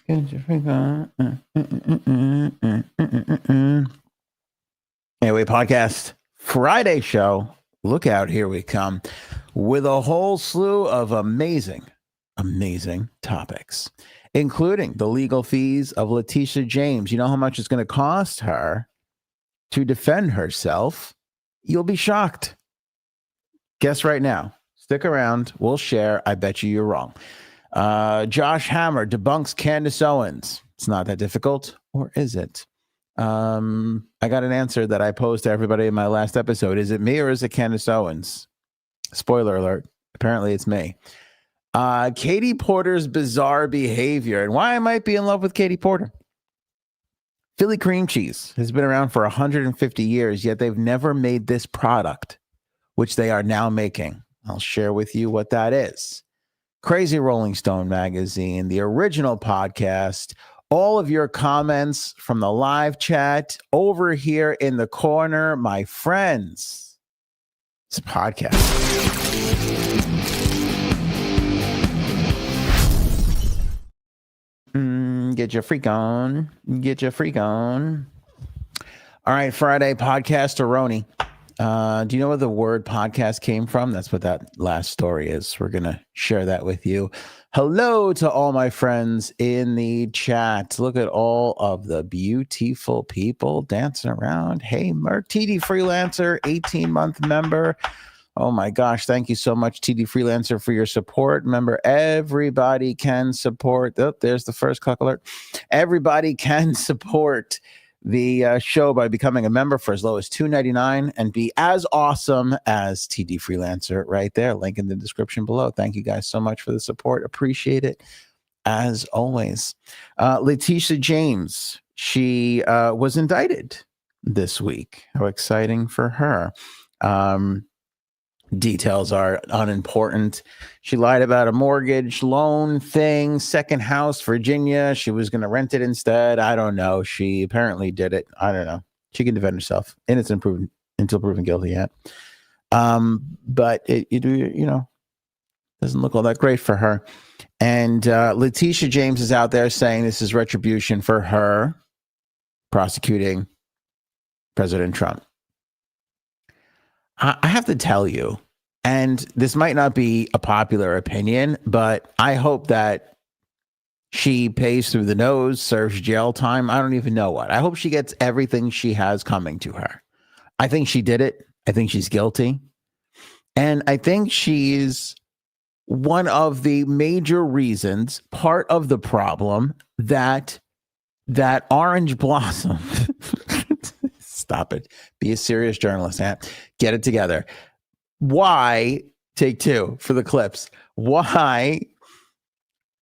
Get your freak on. Anyway, podcast Friday show. Look out, here we come with a whole slew of amazing topics, including the legal fees of Letitia James. You know how much it's going to cost her to defend herself? You'll be shocked. Guess right now. Stick around. We'll share. I bet you're wrong. Josh Hammer debunks Candace Owens. It's not that difficult, or is it? I got an answer that I posed to everybody in my last episode. Is it me or is it Candace Owens? Spoiler alert. Apparently it's me. Katie Porter's bizarre behavior and why I might be in love with Katie Porter. Philly cream cheese has been around for 150 years, yet they've never made this product, which they are now making. I'll share with you what that is. Crazy Rolling Stone magazine, the original podcast, all of your comments from the live chat over here in the corner, my friends. It's a podcast. Get your freak on. Get your freak on. All right, Friday podcast-a-roni. Do you know where the word podcast came from? That's what that last story is. We're going to share that with you. Hello to all my friends in the chat. Look at all of the beautiful people dancing around. Hey, Merc, TD Freelancer, 18-month member. Oh my gosh, thank you so much, TD Freelancer, for your support. Remember, everybody can support. Oh, there's the first cuck alert. Everybody can support the show by becoming a member for as low as $2.99 and be as awesome as TD Freelancer right there. Link in the description below. Thank you guys so much for the support. Appreciate it as always. Letitia James, she was indicted this week. How exciting for her. Details are unimportant. She lied about a mortgage loan thing, second house, Virginia. She was going to rent it instead. I don't know. She apparently did it. I don't know. She can defend herself. Innocent until proven guilty yet. But it doesn't look all that great for her. And Letitia James is out there saying this is retribution for her prosecuting President Trump. I have to tell you, and this might not be a popular opinion, but I hope that she pays through the nose, serves jail time. I don't even know what. I hope she gets everything she has coming to her. I think she did it. I think she's guilty. And I think she's one of the major reasons, part of the problem that orange blossom... Stop it. Be a serious journalist, man. Get it together. Why, take two for the clips, why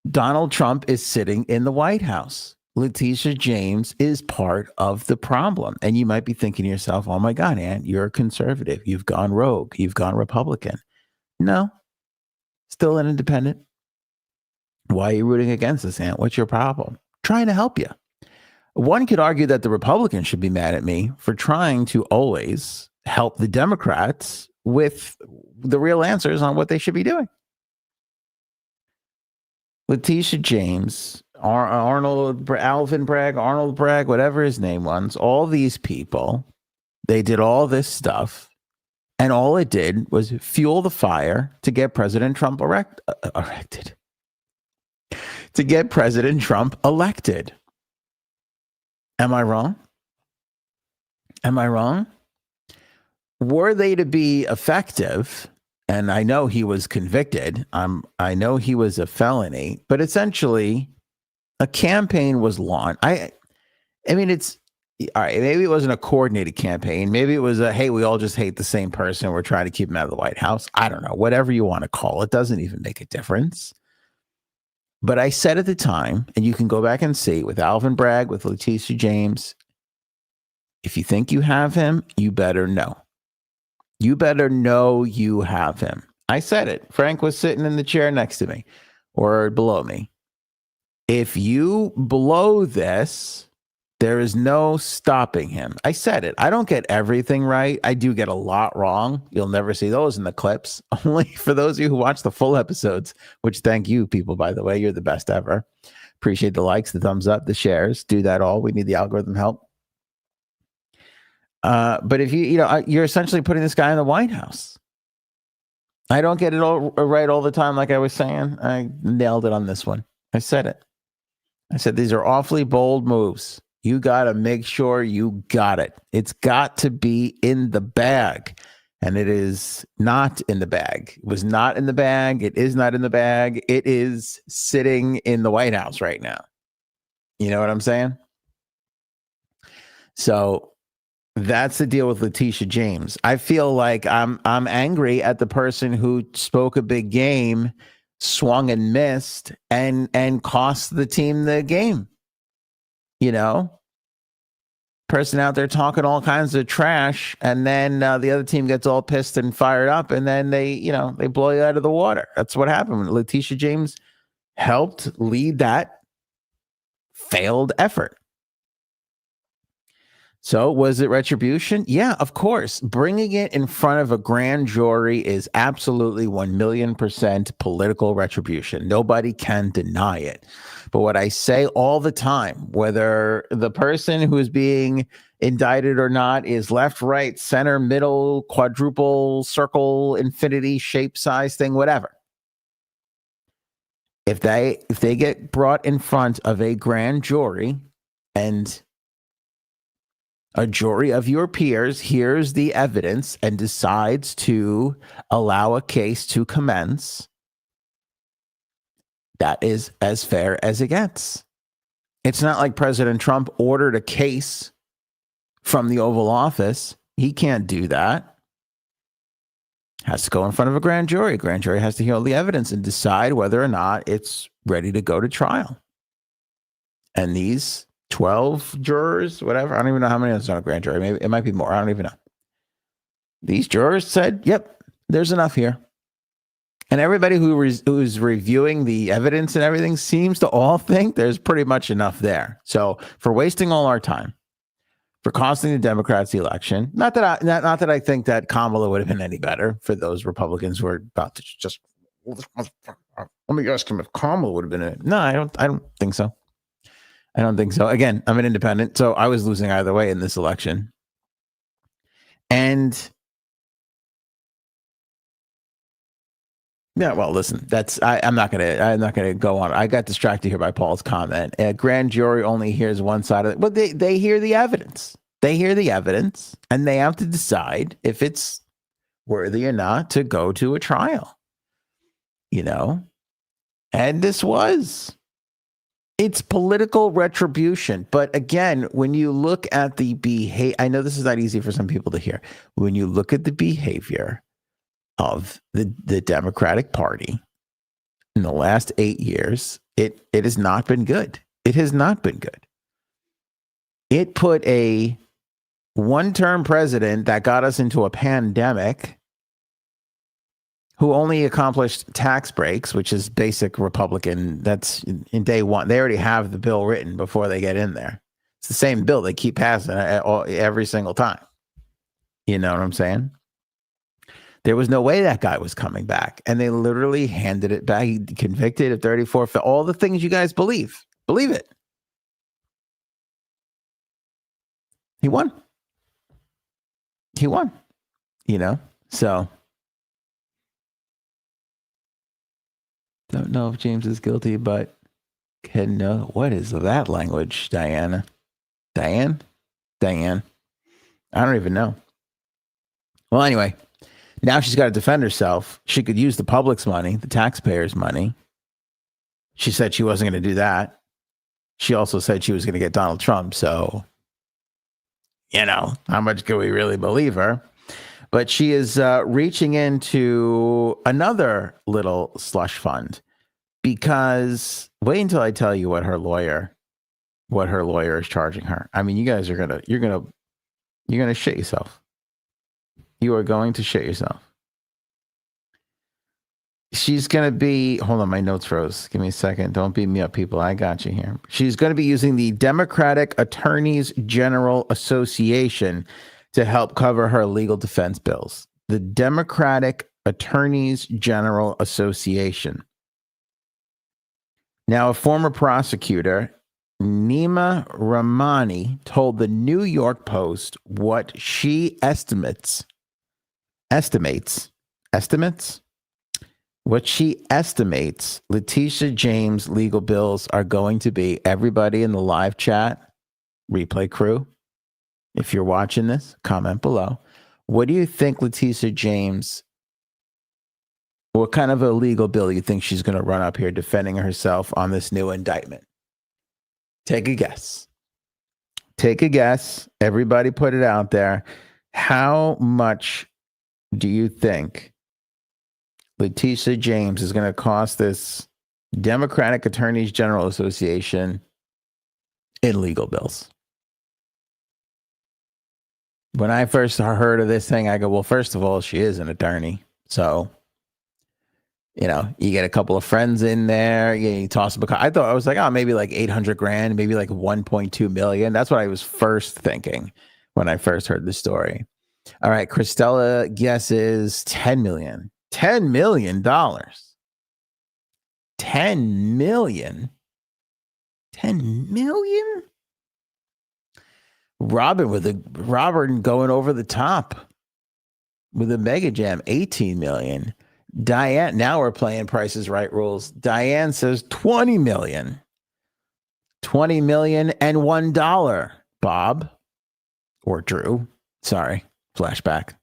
Donald Trump is sitting in the White House. Letitia James is part of the problem. And you might be thinking to yourself, oh my God, Aunt, you're a conservative. You've gone rogue. You've gone Republican. No, still an independent. Why are you rooting against this, Aunt? What's your problem? Trying to help you. One could argue that the Republicans should be mad at me for trying to always help the Democrats with the real answers on what they should be doing. Letitia James, Arnold Bragg, whatever his name was, all these people, they did all this stuff, and all it did was fuel the fire to get President Trump elected. To get President Trump elected. Am I wrong? Am I wrong? Were they to be effective, and I know he was convicted, I know he was a felony, but essentially a campaign was launched. I mean, it's all right. Maybe it wasn't a coordinated campaign. Maybe it was a, hey, we all just hate the same person. We're trying to keep him out of the White House. I don't know. Whatever you want to call it, doesn't even make a difference. But I said at the time, and you can go back and see with Alvin Bragg, with Letitia James, if you think you have him, you better know. You better know you have him. I said it. Frank was sitting in the chair next to me or below me. If you blow this, there is no stopping him. I said it. I don't get everything right. I do get a lot wrong. You'll never see those in the clips. Only for those of you who watch the full episodes, which thank you people, by the way. You're the best ever. Appreciate the likes, the thumbs up, the shares. Do that all. We need the algorithm help. But if you're essentially putting this guy in the White House. I don't get it all right all the time, like I was saying. I nailed it on this one. I said it. I said, these are awfully bold moves. You got to make sure you got it. It's got to be in the bag. And it is not in the bag. It was not in the bag. It is not in the bag. It is sitting in the White House right now. You know what I'm saying? So that's the deal with Letitia James. I feel like I'm angry at the person who spoke a big game, swung and missed, and cost the team the game. You know, person out there talking all kinds of trash, and then the other team gets all pissed and fired up, and then they blow you out of the water. That's what happened. Letitia James helped lead that failed effort. So was it retribution? Yeah, of course. Bringing it in front of a grand jury is absolutely 1,000,000% political retribution. Nobody can deny it. But what I say all the time, whether the person who is being indicted or not is left, right, center, middle, quadruple, circle, infinity, shape, size thing, whatever. If they get brought in front of a grand jury and a jury of your peers hears the evidence and decides to allow a case to commence, that is as fair as it gets. It's not like President Trump ordered a case from the Oval Office. He can't do that. Has to go in front of a grand jury. Grand jury has to hear all the evidence and decide whether or not it's ready to go to trial. And these 12 jurors, whatever. I don't even know how many. It's not a grand jury. Maybe it might be more. I don't even know. These jurors said, yep, there's enough here. And everybody who's reviewing the evidence and everything seems to all think there's pretty much enough there. So for wasting all our time, for costing the Democrats the election, not that I think that Kamala would have been any better for those Republicans who are about to just, let me ask him if Kamala would have been no, I don't think so. I don't think so. Again, I'm an independent, so I was losing either way in this election. And yeah, well, listen, I'm not gonna go on. I got distracted here by Paul's comment. A grand jury only hears one side of it, but they hear the evidence. They hear the evidence, and they have to decide if it's worthy or not to go to a trial. You know, and this was. It's political retribution. But again, when you look at the behavior, I know this is not easy for some people to hear. When you look at the behavior of the Democratic Party in the last 8 years, it has not been good. It has not been good. It put a one-term president that got us into a pandemic, who only accomplished tax breaks, which is basic Republican. That's in day one. They already have the bill written before they get in there. It's the same bill they keep passing every single time. You know what I'm saying? There was no way that guy was coming back. And they literally handed it back. He convicted of 34, all the things you guys believe. Believe it. He won. He won. You know? So don't know if James is guilty, but can know. What is that language, Diana? Diane? I don't even know. Well, anyway, now she's got to defend herself. She could use the public's money, the taxpayers' money. She said she wasn't going to do that. She also said she was going to get Donald Trump. So, you know, how much can we really believe her? But she is reaching into another little slush fund, because wait until I tell you what her lawyer is charging her. I mean, you guys are you're gonna shit yourself. You are going to shit yourself. She's going to be, hold on, my notes froze. Give me a second. Don't beat me up, people. I got you here. She's going to be using the Democratic Attorneys General Association to help cover her legal defense bills. The Democratic Attorneys General Association. Now, a former prosecutor, Nima Rahmani, told the New York Post what she estimates what she estimates Letitia James' legal bills are going to be. Everybody in the live chat, replay crew, if you're watching this, comment below. What do you think Letitia James, what kind of a legal bill you think she's going to run up here defending herself on this new indictment? Take a guess. Take a guess. Everybody put it out there. How much do you think Letitia James is going to cost this Democratic Attorneys General Association in legal bills? When I first heard of this thing, I go, well, first of all, she is an attorney. So, you know, you get a couple of friends in there, you toss up I thought, I was like, oh, maybe like 800 grand, maybe like 1.2 million. That's what I was first thinking when I first heard the story. All right, Christella guesses 10 million. $10 million. 10 million. 10 million? Robin going over the top with a mega jam, 18 million. Diane, now we're playing Price is Right rules. Diane says 20 million. 20 million and $1. Bob or Drew. Sorry. Flashback.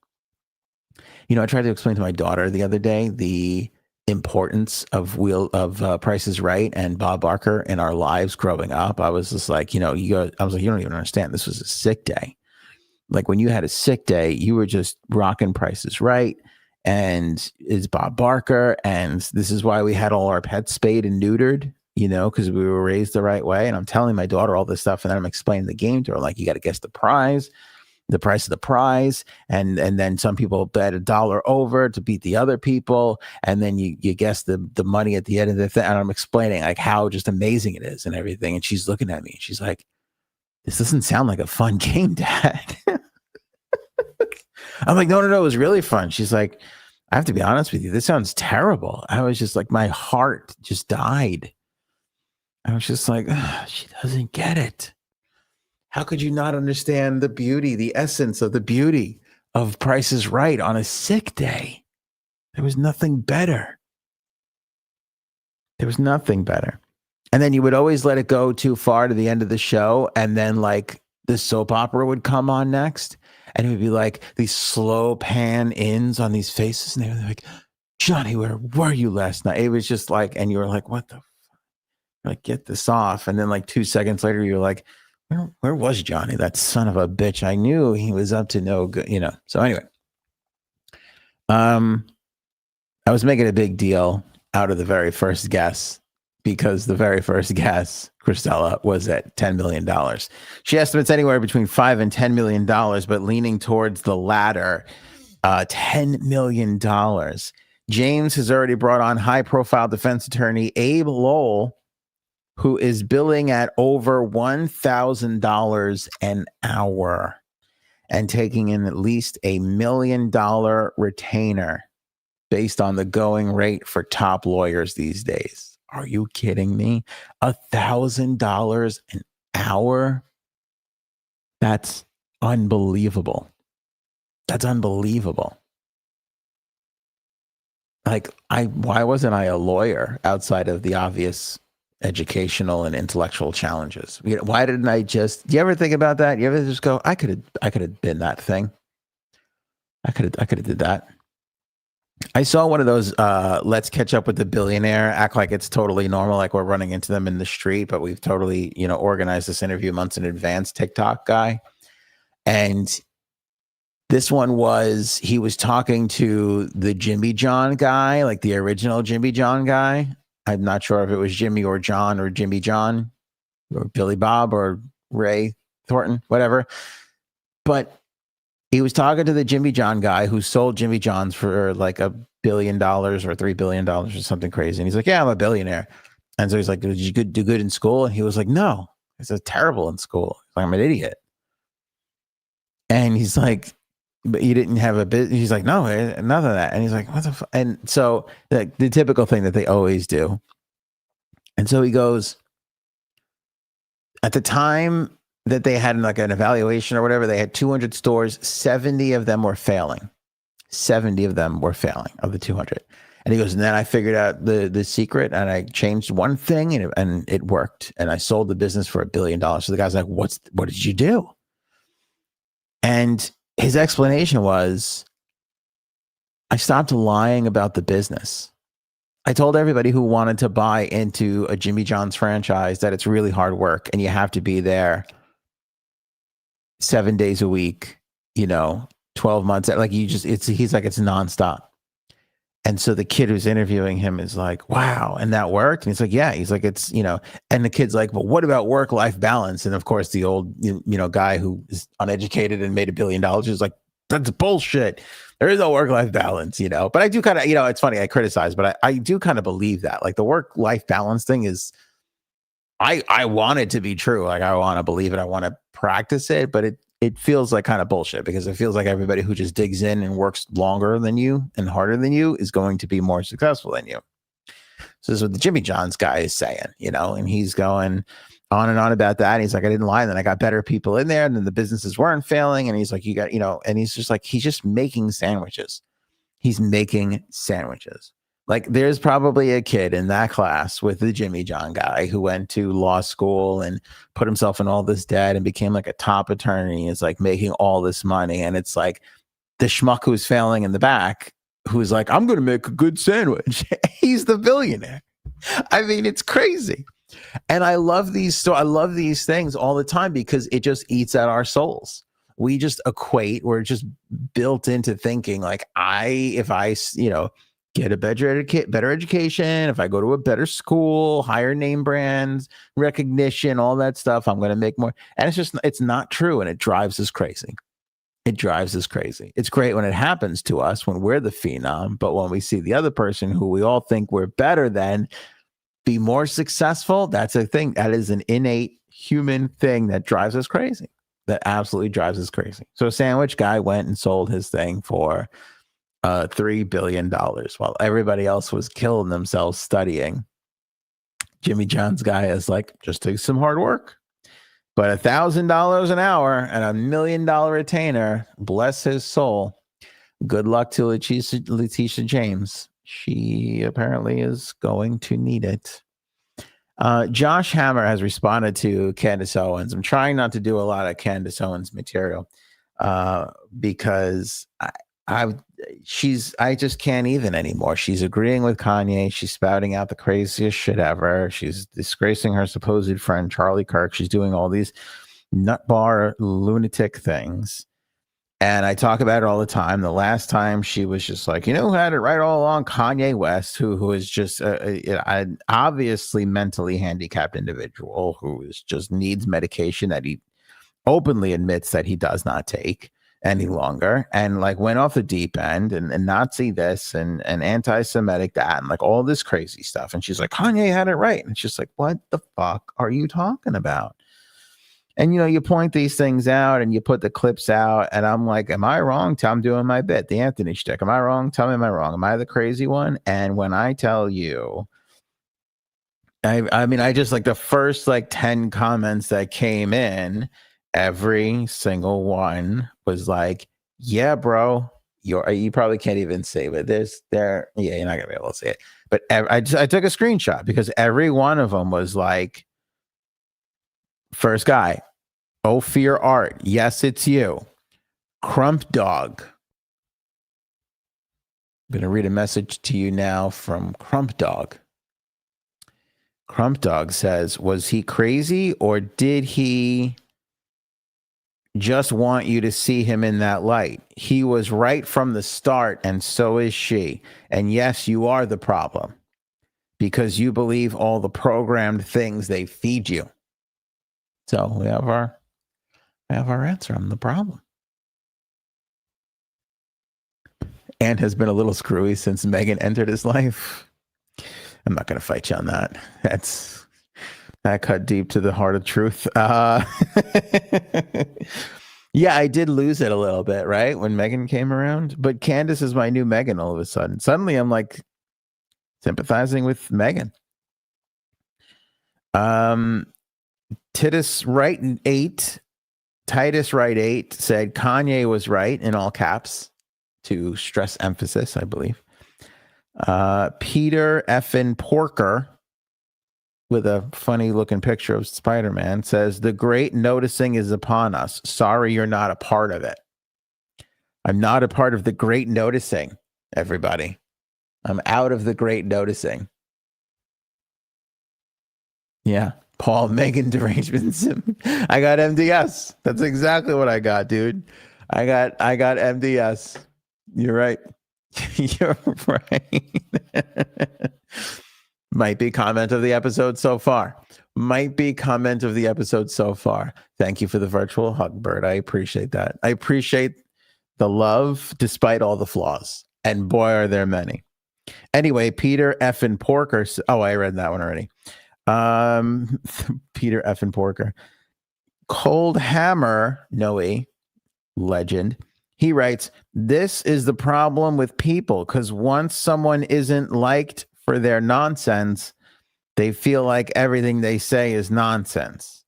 You know, I tried to explain to my daughter the other day the importance of Price is Right and Bob Barker in our lives growing up. I was just like, you know, I was like, you don't even understand. This was a sick day. Like when you had a sick day, you were just rocking Price is Right and it's Bob Barker. And this is why we had all our pets spayed and neutered, you know, because we were raised the right way. And I'm telling my daughter all this stuff. And then I'm explaining the game to her, like, you got to guess the price of the prize, and then some people bet $1 over to beat the other people, and then you guess the money at the end of the thing. And I'm explaining like how just amazing it is and everything, and she's looking at me. She's like, "This doesn't sound like a fun game, Dad." I'm like, "No, it was really fun." She's like, "I have to be honest with you, this sounds terrible." I was just like, my heart just died. I was just like, she doesn't get it. How could you not understand the beauty, the essence of the beauty of Price is Right on a sick day? There was nothing better. There was nothing better. And then you would always let it go too far to the end of the show. And then like the soap opera would come on next. And it would be like these slow pan ins on these faces. And they were like, Johnny, where were you last night? It was just like, and you were like, what the fuck? Like, get this off. And then like 2 seconds later, you're like, where was Johnny? That son of a bitch. I knew he was up to no good, you know. So anyway, I was making a big deal out of the very first guess because the very first guess, Christella, was at $10 million. She estimates anywhere between $5 and $10 million, but leaning towards the latter, $10 million. James has already brought on high-profile defense attorney Abe Lowell, who is billing at over $1,000 an hour and taking in at least $1 million retainer based on the going rate for top lawyers these days. Are you kidding me? $1,000 an hour? That's unbelievable. That's unbelievable. Like, why wasn't I a lawyer outside of the obvious educational and intellectual challenges? Why didn't I just, do you ever think about that? You ever just go, I could have been that thing. I could have did that. I saw one of those let's catch up with the billionaire, act like it's totally normal, like we're running into them in the street, but we've totally, you know, organized this interview months in advance, TikTok guy. And this one was, he was talking to the Jimmy John guy, like the original Jimmy John guy. I'm not sure if it was Jimmy or John or Jimmy John or Billy Bob or Ray Thornton, whatever. But he was talking to the Jimmy John guy who sold Jimmy John's for like $1 billion or $3 billion or something crazy. And he's like, yeah, I'm a billionaire. And so he's like, did you do good in school? And he was like, no, I said, terrible in school. Like, I'm an idiot. And he's like, but you didn't have a bit. He's like, no, none of that. And he's like, what the fuck? And so the typical thing that they always do And so he goes, at the time that they had like an evaluation or whatever, they had 200 stores, 70 of them were failing. 70 of them were failing of the 200. And he goes, and then I figured out the secret, and I changed one thing, and it worked. And I sold the business for $1 billion. So the guy's like, what did you do? And his explanation was, I stopped lying about the business. I told everybody who wanted to buy into a Jimmy John's franchise that it's really hard work and you have to be there 7 days a week, 12 months. Like he's like, it's nonstop. And so the kid who's interviewing him is like, wow. And that worked. And he's like, yeah. He's like, it's, and the kid's like, well, what about work-life balance? And of course the old, guy who is uneducated and made $1 billion is like, that's bullshit. There is no work-life balance, But I do kind of, it's funny, I criticize, but I do kind of believe that. Like the work-life balance thing is, I want it to be true. Like I want to believe it. I want to practice it, but it feels like kind of bullshit because it feels like everybody who just digs in and works longer than you and harder than you is going to be more successful than you. So this is what the Jimmy John's guy is saying, and he's going on and on about that. And he's like, I didn't lie. And then I got better people in there and then the businesses weren't failing. And he's like, you got, and he's just like, he's just making sandwiches. He's making sandwiches. Like there's probably a kid in that class with the Jimmy John guy who went to law school and put himself in all this debt and became like a top attorney. Is like making all this money. And it's like the schmuck who's failing in the back, who's like, I'm going to make a good sandwich. He's the billionaire. I mean, it's crazy. And I love these things all the time because it just eats at our souls. We just equate, we're just built into thinking like if I get a better education, if I go to a better school, higher name brands, recognition, all that stuff, I'm going to make more. And it's not true. And it drives us crazy. It's great when it happens to us, when we're the phenom. But when we see the other person who we all think we're better than be more successful, that's a thing. That is an innate human thing that drives us crazy. That absolutely drives us crazy. So a sandwich guy went and sold his thing for $3 billion while everybody else was killing themselves studying. Jimmy John's guy is like, just takes some hard work. But $1,000 an hour and $1 million retainer, bless his soul. Good luck to Letitia James. She apparently is going to need it. Josh Hammer has responded to Candace Owens. I'm trying not to do a lot of Candace Owens material because I just can't even anymore. She's agreeing with Kanye. She's spouting out the craziest shit ever. She's disgracing her supposed friend Charlie Kirk. She's doing all these nut bar lunatic things. And I talk about it all the time. The last time she was just like, who had it right all along? Kanye West, who is just an obviously mentally handicapped individual who just needs medication that he openly admits that he does not take any longer, and like went off the deep end and Nazi this and anti-Semitic that and like all this crazy stuff. And she's like, Kanye had it right. And it's just like, what the fuck are you talking about? And, you point these things out and you put the clips out and I'm like, am I wrong? I'm doing my bit. The Anthony shtick. Am I wrong? Tell me, am I wrong? Am I the crazy one? And when I tell you, I mean, I just like the first 10 comments that came in, every single one was like, yeah, bro, you probably can't even say, but yeah, you're not gonna be able to say it. But I took a screenshot because every one of them was like, first guy, Ophir Art, yes, it's you. Crump Dog. I'm gonna read a message to you now from Crump Dog. Crump Dog says, was he crazy or did he just want you to see him in that light? He was right from the start, and so is she. And yes, you are the problem because you believe all the programmed things they feed you. So we have our answer. I'm the problem. And has been a little screwy since Megan entered his life. I'm not going to fight you on that. That cut deep to the heart of truth. Yeah, I did lose it a little bit, right? When Megan came around. But Candace is my new Megan all of a sudden. Suddenly I'm like sympathizing with Megan. Titus Wright 8, Titus Wright 8 said Kanye was right in all caps to stress emphasis, I believe. Peter effin Porker with a funny looking picture of Spider-Man says the great noticing is upon us. Sorry you're not a part of it. I'm not a part of the great noticing, everybody. I'm out of the great noticing. Yeah. Paul, Megan derangements. I got MDS. That's exactly what I got, dude. I got MDS. You're right. You're right. Might be comment of the episode so far. Might be comment of the episode so far. Thank you for the virtual hug, Bird. I appreciate that. I appreciate the love despite all the flaws. And boy, are there many. Anyway, Peter effin Porker. Oh, I read that one already. Peter effin Porker. Cold Hammer, Noe, legend. He writes, this is the problem with people, because once someone isn't liked for their nonsense, they feel like everything they say is nonsense.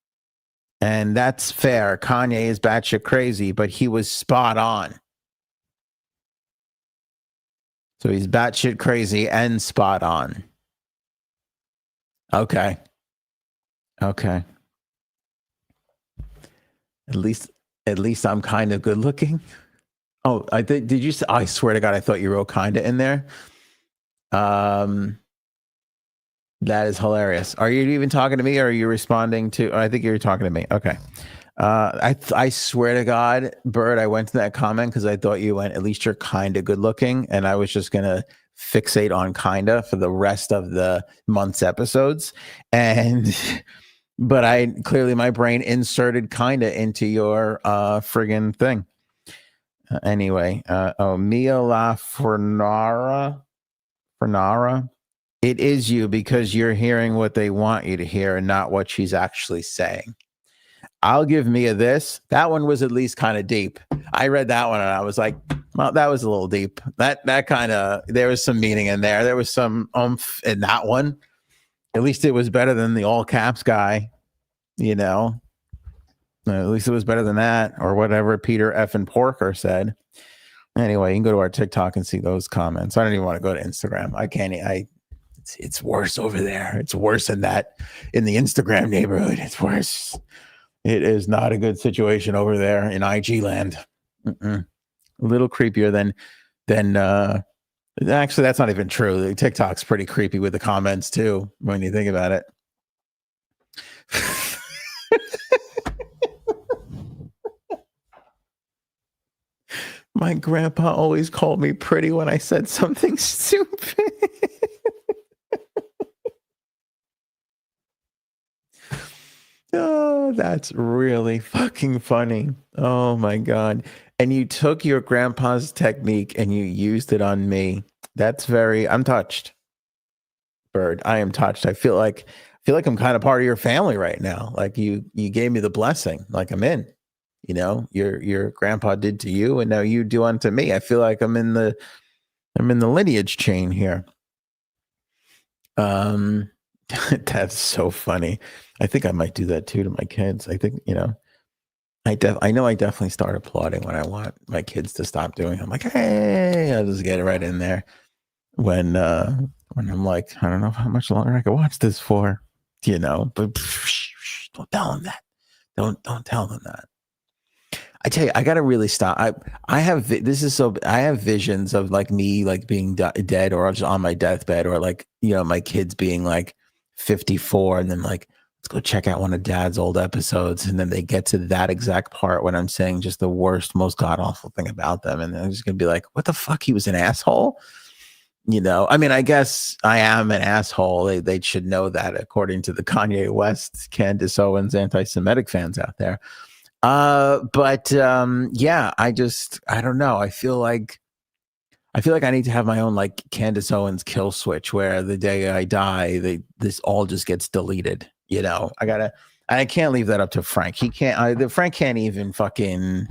And that's fair. Kanye is batshit crazy, but he was spot on. So he's batshit crazy and spot on. Okay. At least I'm kind of good looking. Oh, did you say? I swear to God, I thought you wrote kinda in there. That is hilarious. Are you even talking to me, or are you responding to? I think you're talking to me. Okay. I swear to God, Bird, I went to that comment because I thought you went, at least you're kind of good looking, and I was just gonna fixate on kinda for the rest of the month's episodes, but I clearly my brain inserted kinda into your friggin' thing. Anyway, Mia La Fornara, it is you because you're hearing what they want you to hear and not what she's actually saying. I'll give Mia this. That one was at least kind of deep. I read that one and I was like, well, that was a little deep. That kind of, there was some meaning in there. There was some oomph in that one. At least it was better than the all caps guy, you know. At least it was better than that, or whatever Peter effin Porker said. Anyway, you can go to our TikTok and see those comments. I don't even want to go to Instagram. I can't. It's worse over there. It's worse than that in the Instagram neighborhood. It's worse. It is not a good situation over there in IG land. A little creepier than. Actually, that's not even true. The TikTok's pretty creepy with the comments too, when you think about it. My grandpa always called me pretty when I said something stupid. Oh, that's really fucking funny. Oh my God. And you took your grandpa's technique and you used it on me. I'm touched. Bird, I am touched. I feel like I'm kind of part of your family right now. Like you gave me the blessing. Like I'm in. You know, your grandpa did to you, and now you do unto me. I feel like I'm in the lineage chain here. That's so funny. I think I might do that too to my kids. I think, you know, I definitely start applauding when I want my kids to stop doing it. I'm like, hey, I'll just get it right in there. When I'm like, I don't know how much longer I can watch this for, you know, but don't tell them that. Don't tell them that. I tell you, I gotta really stop. I have visions of like me like being dead, or just on my deathbed, or like, you know, my kids being like 54, and then like, let's go check out one of Dad's old episodes, and then they get to that exact part when I'm saying just the worst, most god awful thing about them, and they're just gonna be like, "What the fuck? He was an asshole." You know, I mean, I guess I am an asshole. They should know that, according to the Kanye West, Candace Owens anti-Semitic fans out there. Yeah, I don't know. I feel like I need to have my own like Candace Owens kill switch, where the day I die, this all just gets deleted. You know, I can't leave that up to Frank. Frank can't even fucking,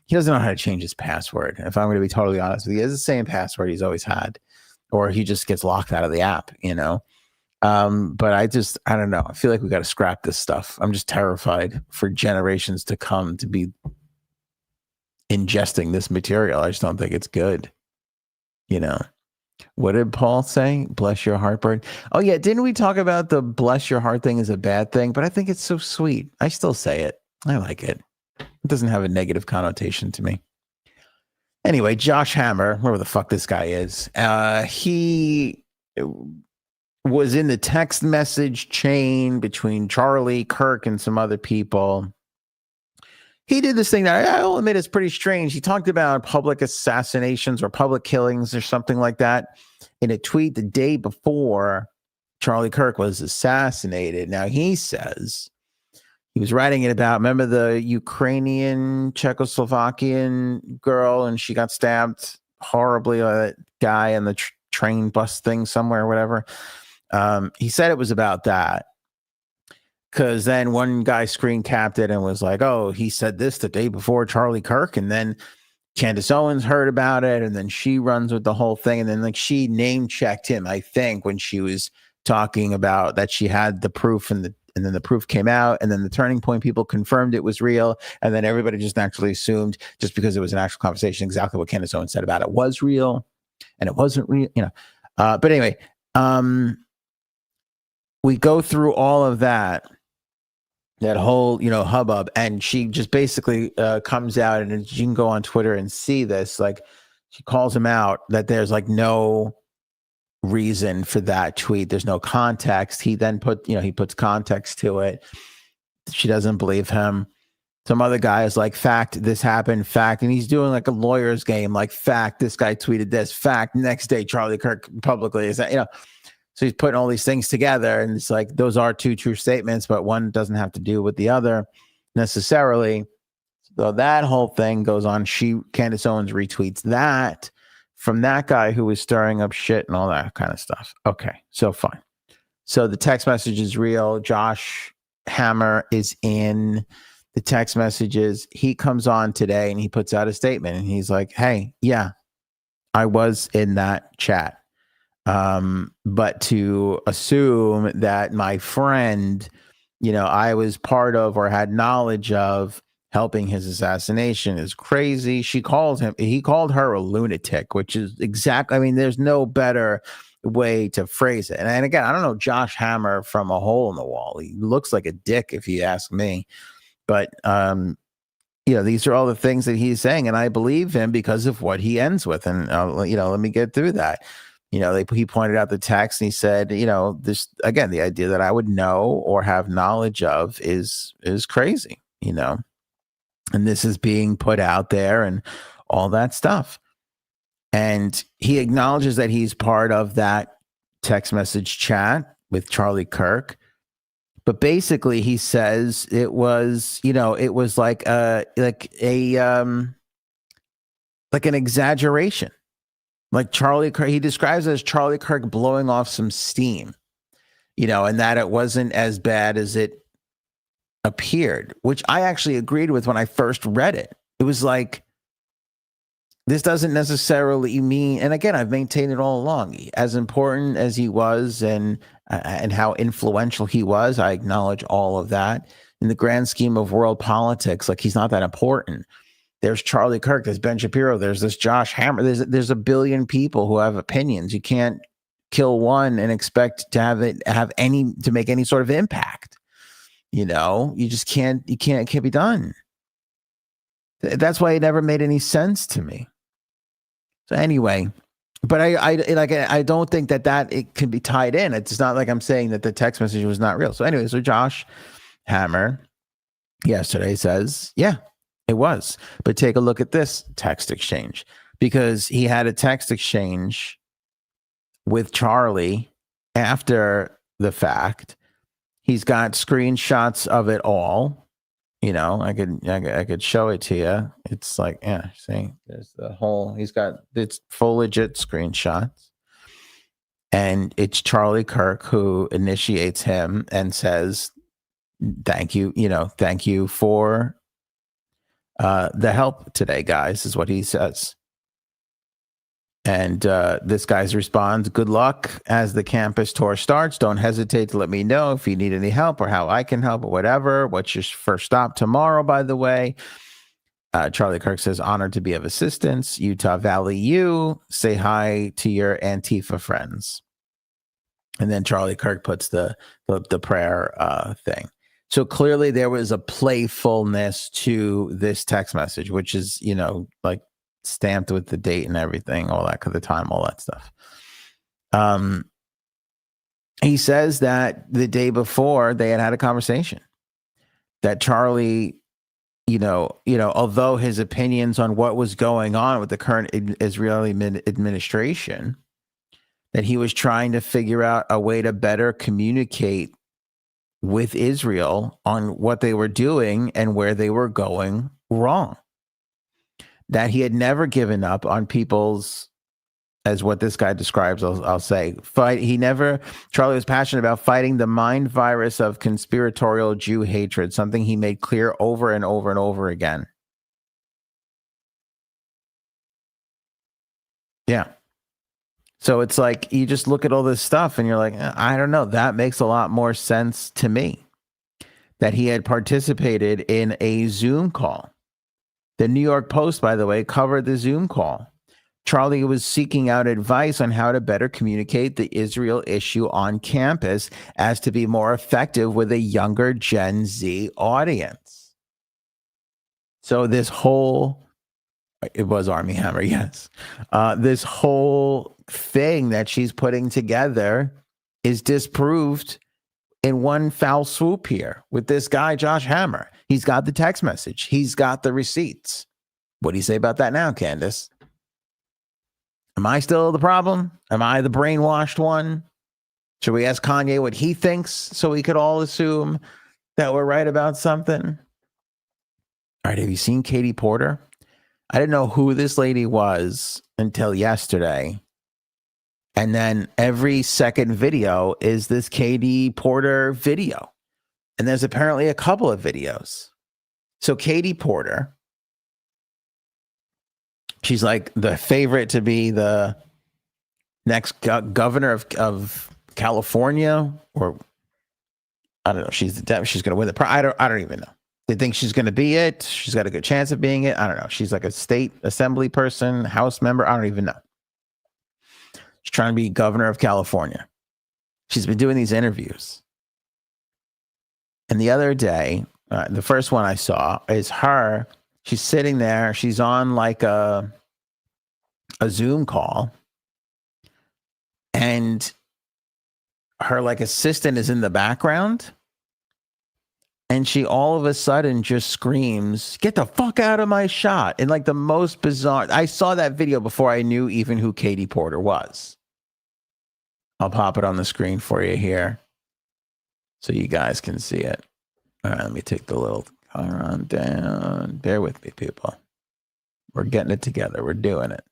he doesn't know how to change his password. If I'm going to be totally honest with you, he has the same password he's always had, or he just gets locked out of the app, you know? But I don't know. I feel like we got to scrap this stuff. I'm just terrified for generations to come to be ingesting this material. I just don't think it's good. You know, what did Paul say? Bless your heart, bird. Oh yeah. Didn't we talk about the bless your heart thing is a bad thing? But I think it's so sweet. I still say it. I like it. It doesn't have a negative connotation to me. Anyway, Josh Hammer, whoever the fuck this guy is, he was in the text message chain between Charlie Kirk and some other people. He did this thing that I'll admit is pretty strange. He talked about public assassinations or public killings or something like that in a tweet the day before Charlie Kirk was assassinated. Now, he says he was writing it about, remember the Ukrainian Czechoslovakian girl, and she got stabbed horribly by that guy on the train bus thing somewhere or whatever. He said it was about that. Because then one guy screen capped it and was like, oh, he said this the day before Charlie Kirk. And then Candace Owens heard about it. And then she runs with the whole thing. And then like she name checked him, I think, when she was talking about that she had the proof and then the proof came out. And then the Turning Point people confirmed it was real. And then everybody just naturally assumed, just because it was an actual conversation, exactly what Candace Owens said about it was real. And it wasn't real, But anyway, we go through all of that whole, hubbub. And she just basically comes out, and you can go on Twitter and see this. Like, she calls him out that there's like no reason for that tweet. There's no context. He then he puts context to it. She doesn't believe him. Some other guy is like, fact, this happened, fact. And he's doing like a lawyer's game, like, fact, this guy tweeted this, fact, next day, Charlie Kirk publicly is that, So he's putting all these things together, and it's like, those are two true statements, but one doesn't have to do with the other necessarily. So that whole thing goes on. Candace Owens retweets that from that guy who was stirring up shit and all that kind of stuff. Okay, so fine. So the text message is real. Josh Hammer is in the text messages. He comes on today and he puts out a statement, and he's like, hey, yeah, I was in that chat. But to assume that my friend, I was part of or had knowledge of helping his assassination is crazy. He called her a lunatic, which is exactly, there's no better way to phrase it. And again, I don't know Josh Hammer from a hole in the wall. He looks like a dick if you ask me, but, these are all the things that he's saying, and I believe him because of what he ends with. And, let me get through that. He pointed out the text, and he said, this, again, the idea that I would know or have knowledge of is crazy, and this is being put out there and all that stuff. And he acknowledges that he's part of that text message chat with Charlie Kirk. But basically he says it was, it was like an exaggeration. Like Charlie Kirk, he describes it as Charlie Kirk blowing off some steam, and that it wasn't as bad as it appeared, which I actually agreed with when I first read it. It was like, this doesn't necessarily mean, and again, I've maintained it all along, as important as he was and how influential he was, I acknowledge all of that. In the grand scheme of world politics, like, he's not that important. There's Charlie Kirk, there's Ben Shapiro, there's this Josh Hammer. There's a billion people who have opinions. You can't kill one and expect to make any sort of impact. You just can't. It can't be done. That's why it never made any sense to me. So anyway, but I don't think that it can be tied in. It's not like I'm saying that the text message was not real. So anyway, so Josh Hammer yesterday says, yeah, it was. But take a look at this text exchange, because he had a text exchange with Charlie after the fact. He's got screenshots of it all. I could show it to you. It's like, yeah, see, there's the whole, it's full legit screenshots. And it's Charlie Kirk who initiates him and says, thank you for the help today, guys, is what he says. And this guy's responds, "Good luck as the campus tour starts. Don't hesitate to let me know if you need any help or how I can help or whatever. What's your first stop tomorrow, by the way?" Charlie Kirk says, "Honored to be of assistance. Utah Valley U. Say hi to your Antifa friends." And then Charlie Kirk puts the prayer thing. So clearly there was a playfulness to this text message, which is, like stamped with the date and everything, all that, the time, all that stuff. He says that the day before they had a conversation, that Charlie, although his opinions on what was going on with the current Israeli administration, that he was trying to figure out a way to better communicate with Israel on what they were doing and where they were going wrong. That he had never given up on people's, as what this guy describes, I'll say, Charlie was passionate about fighting the mind virus of conspiratorial Jew hatred, something he made clear over and over and over again. Yeah. So it's like, you just look at all this stuff and you're like, I don't know. That makes a lot more sense to me. That he had participated in a Zoom call. The New York Post, by the way, covered the Zoom call. Charlie was seeking out advice on how to better communicate the Israel issue on campus as to be more effective with a younger Gen Z audience. So this whole, it was Army Hammer, yes. This whole thing that she's putting together is disproved in one foul swoop here with this guy, Josh Hammer. He's got the text message. He's got the receipts. What do you say about that now, Candace? Am I still the problem? Am I the brainwashed one? Should we ask Kanye what he thinks so we could all assume that we're right about something? All right, have you seen Katie Porter? I didn't know who this lady was until yesterday. And then every second video is this Katie Porter video. And there's apparently a couple of videos. So Katie Porter, she's like the favorite to be the next governor of California, or I don't know. She's going to win the. I don't even know. They think she's going to be it. She's got a good chance of being it. I don't know. She's like a state assembly person, House member. I don't even know. She's trying to be governor of California. She's been doing these interviews. And the other day, the first one I saw is her. She's sitting there. She's on like a Zoom call. And her like assistant is in the background. And she all of a sudden just screams, "Get the fuck out of my shot." In like the most bizarre. I saw that video before I knew even who Katie Porter was. I'll pop it on the screen for you here so you guys can see it. All right, let me take the little color on down. Bear with me, people. We're getting it together. We're doing it.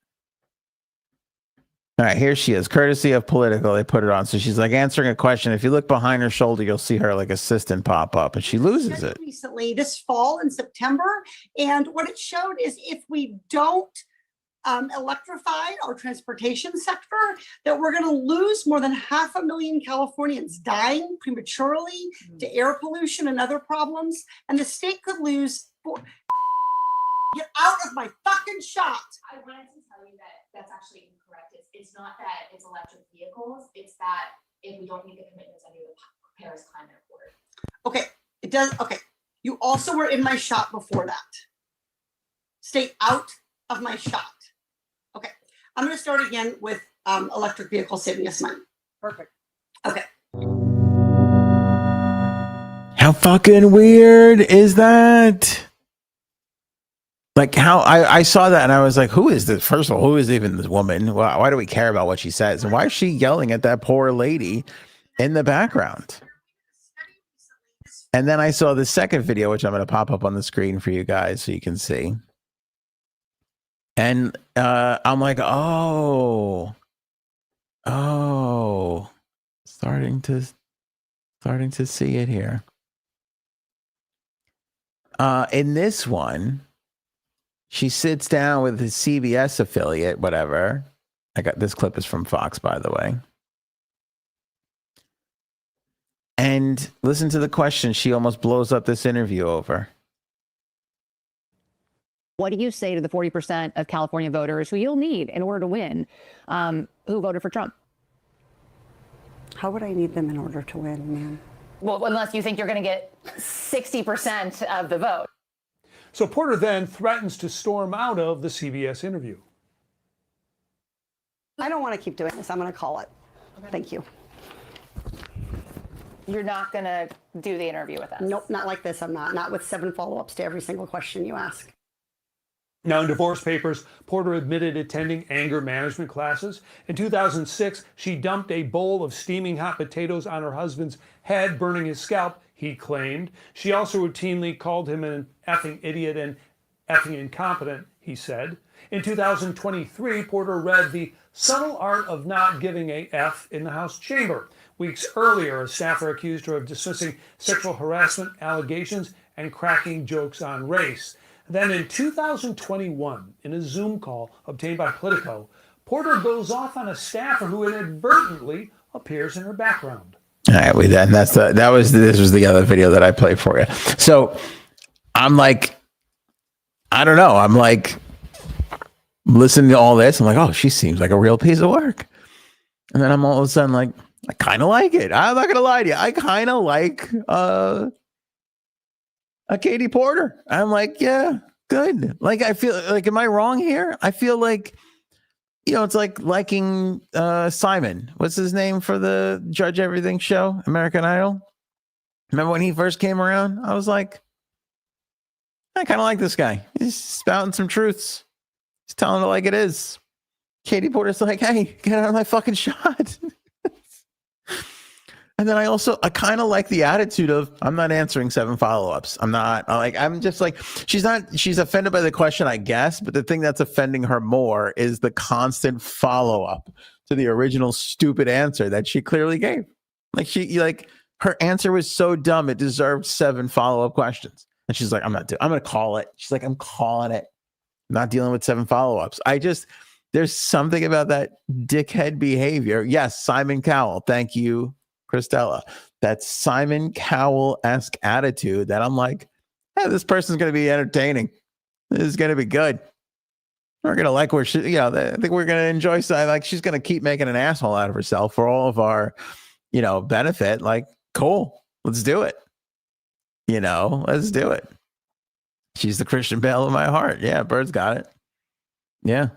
All right, here she is. Courtesy of Political, they put it on. So she's like answering a question. If you look behind her shoulder, you'll see her like assistant pop up, and she loses it. Recently, this fall in September. And what it showed is if we don't electrify our transportation sector, that we're going to lose more than 500,000 Californians dying prematurely to air pollution and other problems. And the state could lose. Get out of my fucking shot. I wanted to tell you that that's actually incorrect. It's not that it's electric vehicles. It's that if we don't meet the commitments under the Paris Climate Accord. Okay, it does. Okay, you also were in my shot before that. Stay out of my shot. Okay, I'm going to start again with electric vehicles saving us money. Perfect. Okay. How fucking weird is that? Like how I saw that and I was like, who is this? First of all, who is even this woman? Why do we care about what she says? And why is she yelling at that poor lady in the background? And then I saw the second video, which I'm going to pop up on the screen for you guys so you can see. And I'm like, oh, starting to see it here. In this one, she sits down with the CBS affiliate, whatever, I got this clip is from Fox, by the way. And listen to the question she almost blows up this interview over. What do you say to the 40% of California voters who you'll need in order to win, who voted for Trump? How would I need them in order to win, man? Well, unless you think you're going to get 60% of the vote. So Porter then threatens to storm out of the CBS interview. I don't want to keep doing this. I'm going to call it. Thank you. You're not going to do the interview with us? Nope, not like this. I'm not. Not with 7 follow-ups to every single question you ask. Now, in divorce papers, Porter admitted attending anger management classes. In 2006, she dumped a bowl of steaming hot potatoes on her husband's head, burning his scalp, he claimed. She also routinely called him an effing idiot and effing incompetent, he said. In 2023, Porter read The Subtle Art of Not Giving a F in the House chamber. Weeks earlier, a staffer accused her of dismissing sexual harassment allegations and cracking jokes on race. Then in 2021, in a Zoom call obtained by Politico, Porter goes off on a staffer who inadvertently appears in her background. All right, this was the other video that I played for you. So I'm like, I don't know. I'm like listening to all this. I'm like, oh, she seems like a real piece of work. And then I'm all of a sudden like, I kind of like it. I'm not gonna lie to you. I kind of like a Katie Porter. I'm like, yeah, good. Like, I feel like, am I wrong here? I feel like, it's like liking Simon. What's his name for the Judge Everything show, American Idol? Remember when he first came around? I was like, I kind of like this guy. He's spouting some truths. He's telling it like it is. Katie Porter's like, hey, get out of my fucking shot. And then I kind of like the attitude of, I'm not answering 7 follow-ups. I'm just like, she's offended by the question, I guess. But the thing that's offending her more is the constant follow-up to the original stupid answer that she clearly gave. Like her answer was so dumb, it deserved 7 follow-up questions. And she's like, I'm going to call it. She's like, I'm calling it. I'm not dealing with 7 follow-ups. There's something about that dickhead behavior. Yes, Simon Cowell. Thank you, Christella. That Simon Cowell-esque attitude that I'm like, hey, this person's going to be entertaining. This is going to be good. We're going to like where she, I think we're going to enjoy. Like, she's going to keep making an asshole out of herself for all of our, benefit. Like, cool. Let's do it. Let's do it. She's the Christian Bale of my heart. Yeah, Bird's got it. Yeah.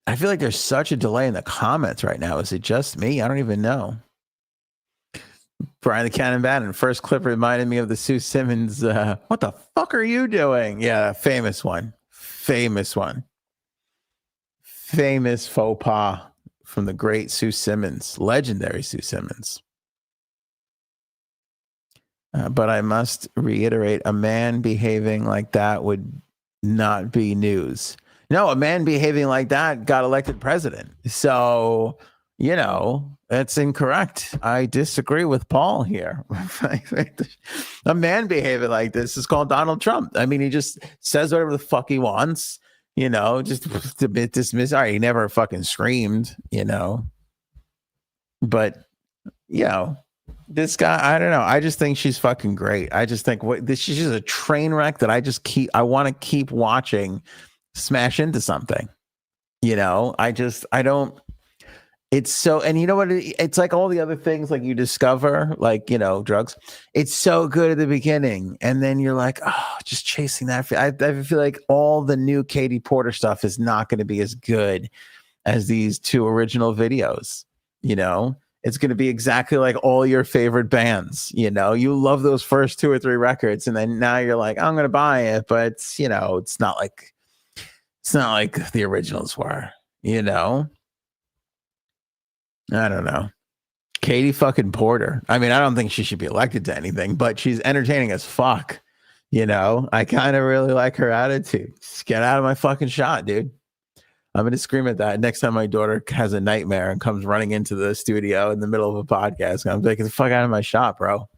I feel like there's such a delay in the comments right now. Is it just me? I don't even know. Brian the Cannon Bannon, first clip reminded me of the Sue Simmons, what the fuck are you doing? Yeah, famous one. Famous faux pas from the great Sue Simmons, legendary Sue Simmons. But I must reiterate, a man behaving like that would not be news. No, a man behaving like that got elected president. So, that's incorrect. I disagree with Paul here. A man behaving like this is called Donald Trump. I mean, he just says whatever the fuck he wants, just to dismiss. All right, he never fucking screamed, But, this guy, I don't know. I just think she's fucking great. I just think she's just a train wreck that I want to keep watching smash into something. I don't. It's so, and you know what? It's like all the other things like you discover, like, drugs. It's so good at the beginning. And then you're like, oh, just chasing that. I feel like all the new Katie Porter stuff is not going to be as good as these 2 original videos. It's going to be exactly like all your favorite bands. You love those first 2 or 3 records. And then now you're like, I'm going to buy it. But, it's not like the originals were, I don't know. Katie fucking Porter. I mean, I don't think she should be elected to anything, but she's entertaining as fuck. I kind of really like her attitude. Just get out of my fucking shot, dude. I'm going to scream at that next time my daughter has a nightmare and comes running into the studio in the middle of a podcast. I'm like, get the fuck out of my shot, bro.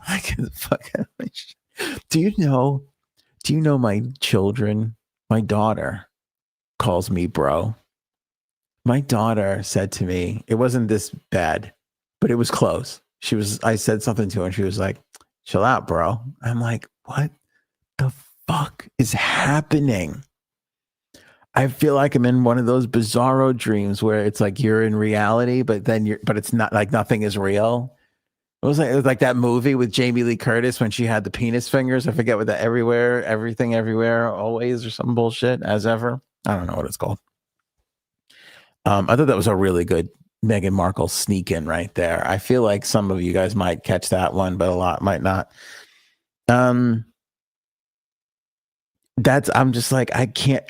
Get the fuck out of my shot. Do you know my children, my daughter calls me bro. My daughter said to me, it wasn't this bad, but it was close. I said something to her and she was like, chill out, bro. I'm like, what the fuck is happening? I feel like I'm in one of those bizarro dreams where it's like you're in reality, but it's not, like nothing is real. It was like that movie with Jamie Lee Curtis when she had the penis fingers. I forget what that everything, everywhere, always, or some bullshit, as ever. I don't know what it's called. I thought that was a really good Meghan Markle sneak in right there. I feel like some of you guys might catch that one, but a lot might not. I'm just like, I can't,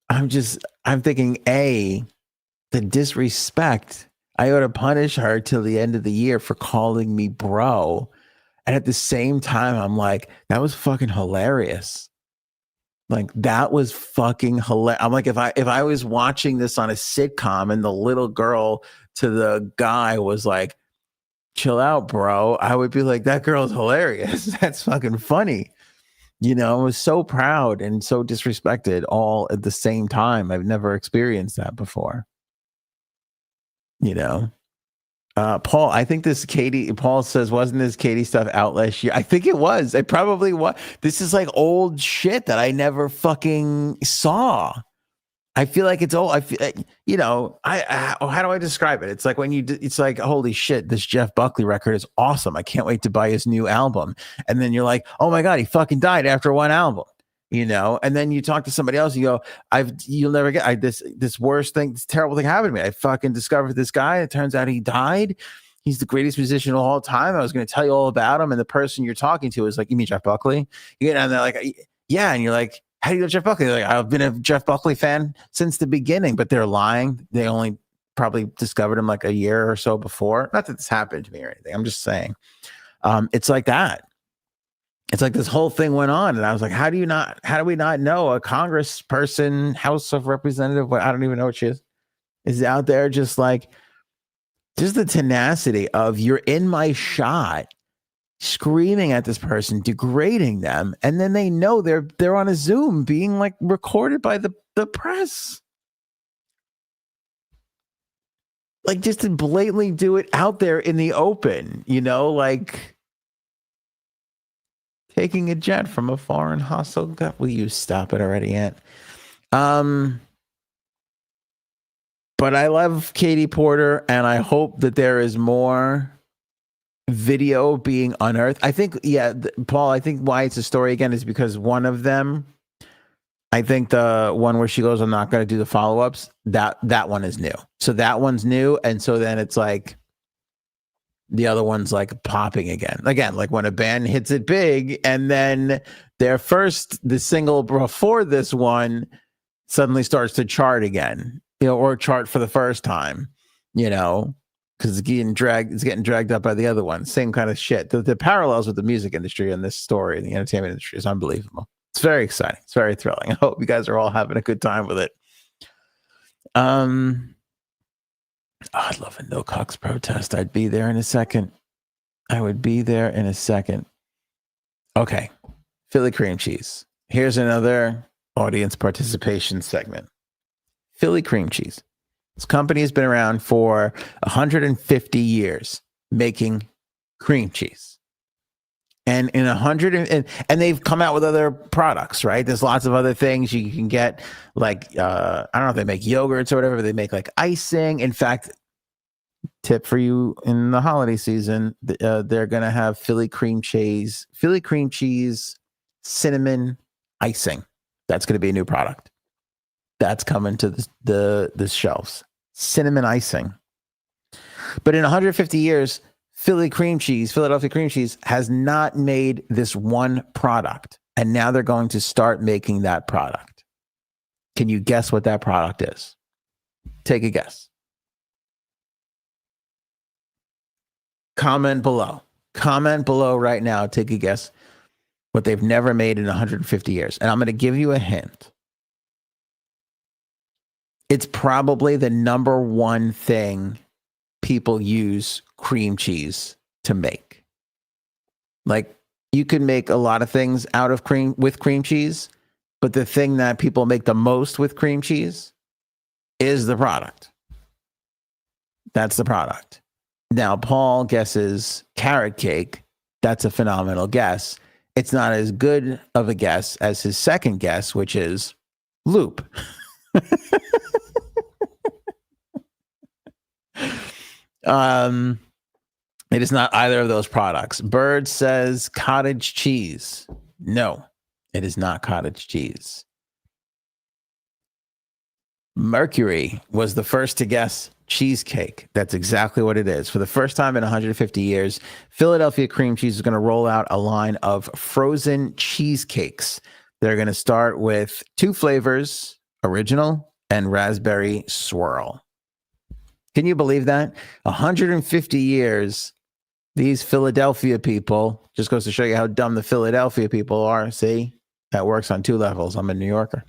I'm thinking, the disrespect. I ought to punish her till the end of the year for calling me bro. And at the same time, I'm like, that was fucking hilarious. Like, that was fucking hilarious. I'm like, if I was watching this on a sitcom and the little girl to the guy was like, chill out, bro, I would be like, that girl's hilarious. That's fucking funny. You know, I was so proud and so disrespected all at the same time. I've never experienced that before. You know, Paul, I think Paul says, wasn't this Katie stuff out last year? I think it was. It probably was. This is like old shit that I never fucking saw. I feel like it's old. I feel, you know, how do I describe it? It's like it's like, holy shit, this Jeff Buckley record is awesome. I can't wait to buy his new album. And then you're like, oh my God, he fucking died after one album, you know? And then you talk to somebody else and you go, you'll never get this worst thing, this terrible thing happened to me. I fucking discovered this guy. It turns out he died. He's the greatest musician of all time. I was going to tell you all about him. And the person you're talking to is like, you mean Jeff Buckley? You know, and they're like, yeah. And you're like, how do you know Jeff Buckley? They're like, I've been a Jeff Buckley fan since the beginning, but they're lying. They only probably discovered him like a year or so before. Not that this happened to me or anything. I'm just saying, it's like that. It's like this whole thing went on, and I was like, how do we not know a congressperson, House of Representative, I don't even know what she is out there, just the tenacity of, you're in my shot, screaming at this person, degrading them, and then they know they're on a Zoom being like recorded by the press. Like, just to blatantly do it out there in the open, you know, like taking a jet from a foreign hostile. God, will you stop it already, Aunt? But I love Katie Porter, and I hope that there is more video being unearthed. I think, Paul, I think why it's a story again is because one of them, I think the one where she goes, I'm not going to do the follow-ups, that one is new. So that one's new. And so then it's like the other one's like popping again, like when a band hits it big and then the single before this one suddenly starts to chart again, you know, or chart for the first time, you know, because it's getting dragged up by the other one. Same kind of shit. The parallels with the music industry and this story, the entertainment industry, is unbelievable. It's very exciting. It's very thrilling. I hope you guys are all having a good time with it. I'd love a no Cox protest. I'd be there in a second. I would be there in a second. Okay. Philly cream cheese. Here's another audience participation segment. Philly cream cheese. This company has been around for 150 years making cream cheese. And in and they've come out with other products, right? There's lots of other things you can get, like I don't know if they make yogurts or whatever, but they make like icing. In fact, tip for you in the holiday season, they're gonna have Philly cream cheese cinnamon icing. That's gonna be a new product. That's coming to the shelves. Cinnamon icing. But in 150 years, Philadelphia cream cheese has not made this one product. And now they're going to start making that product. Can you guess what that product is? Take a guess. Comment below. Comment below right now. Take a guess what they've never made in 150 years. And I'm going to give you a hint. It's probably the number one thing people use cream cheese to make. Like, you can make a lot of things with cream cheese, but the thing that people make the most with cream cheese is the product. That's the product. Now, Paul guesses carrot cake. That's a phenomenal guess. It's not as good of a guess as his second guess, which is loop. It is not either of those products. Bird says cottage cheese. No, it is not cottage cheese. Mercury was the first to guess cheesecake. That's exactly what it is. For the first time in 150 years, Philadelphia cream cheese is going to roll out a line of frozen cheesecakes. They're going to start with 2 flavors, original and raspberry swirl. Can you believe that? 150 years, these Philadelphia people, just goes to show you how dumb the Philadelphia people are. See, that works on 2 levels. I'm a New Yorker.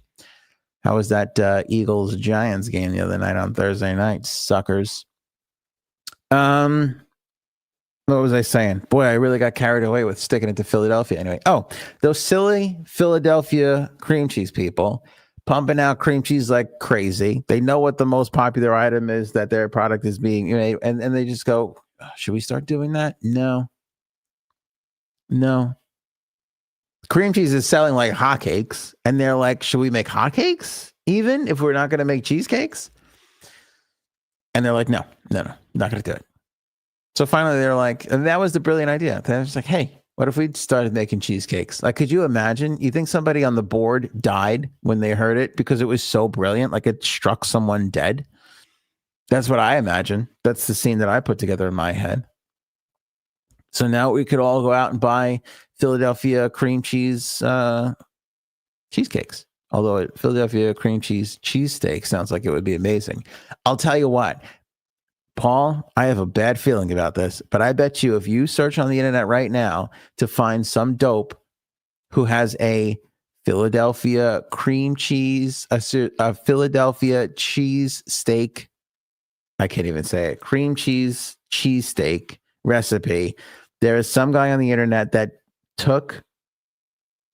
How was that Eagles-Giants game the other night on Thursday night, suckers? What was I saying? Boy, I really got carried away with sticking it to Philadelphia anyway. Oh, those silly Philadelphia cream cheese people pumping out cream cheese like crazy. They know what the most popular item is that their product is being made, and they just go, should we start doing that? No. Cream cheese is selling like hotcakes, and they're like, should we make hotcakes even if we're not going to make cheesecakes? And they're like, no, not going to do it. So finally they're like, and that was the brilliant idea. They was like, hey, what if we started making cheesecakes? Like, could you imagine? You think somebody on the board died when they heard it because it was so brilliant? Like it struck someone dead? That's what I imagine. That's the scene that I put together in my head. So now we could all go out and buy Philadelphia cream cheese cheesecakes. Although Philadelphia cream cheese cheesesteak sounds like it would be amazing. I'll tell you what, Paul, I have a bad feeling about this, but I bet you if you search on the internet right now to find some dope who has a Philadelphia cream cheese, a Philadelphia cheese steak, I can't even say it, cream cheese cheesesteak recipe. There is some guy on the internet that took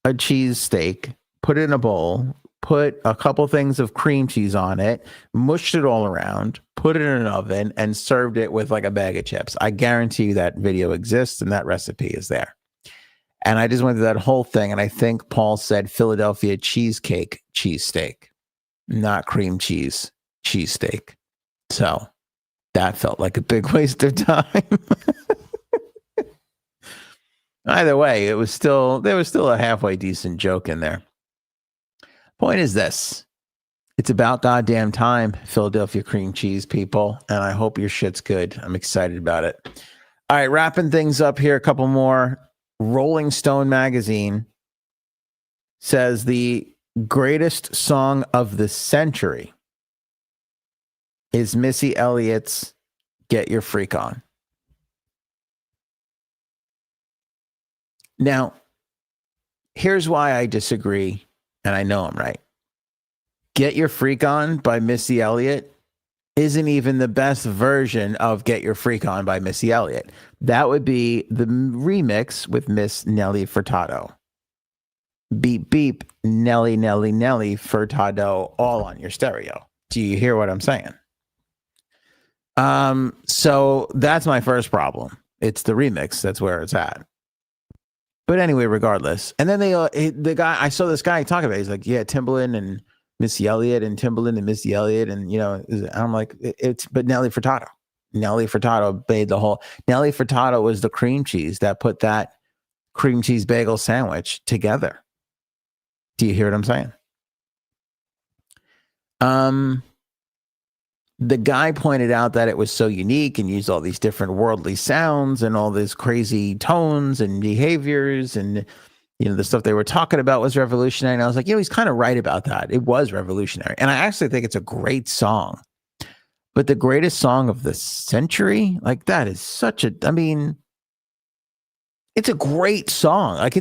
a cheese steak, put it in a bowl, put a couple things of cream cheese on it, mushed it all around, put it in an oven, and served it with like a bag of chips. I guarantee you that video exists and that recipe is there. And I just went through that whole thing, and I think Paul said Philadelphia cheesecake cheesesteak, not cream cheese cheesesteak. So that felt like a big waste of time. Either way, there was still a halfway decent joke in there. Point is this. It's about goddamn time, Philadelphia cream cheese people, and I hope your shit's good. I'm excited about it. All right, wrapping things up here, a couple more. Rolling Stone magazine says the greatest song of the century is Missy Elliott's Get Your Freak On. Now, here's why I disagree, and I know I'm right. Get Your Freak On by Missy Elliott isn't even the best version of Get Your Freak On by Missy Elliott. That would be the remix with Miss Nelly Furtado. Beep, beep, Nelly, Nelly, Nelly, Furtado, all on your stereo. Do you hear what I'm saying? So that's my first problem. It's the remix. That's where it's at. But anyway, regardless. And then I saw this guy talk about it. He's like, yeah, Timbaland and Missy Elliott and Timbaland and Missy Elliott. And, I'm like, but Nelly Furtado. Nelly Furtado made the whole. Nelly Furtado was the cream cheese that put that cream cheese bagel sandwich together. Do you hear what I'm saying? The guy pointed out that it was so unique and used all these different worldly sounds and all these crazy tones and behaviors. And, the stuff they were talking about was revolutionary. And I was like, he's kind of right about that. It was revolutionary. And I actually think it's a great song. But the greatest song of the century, like that is it's a great song. Like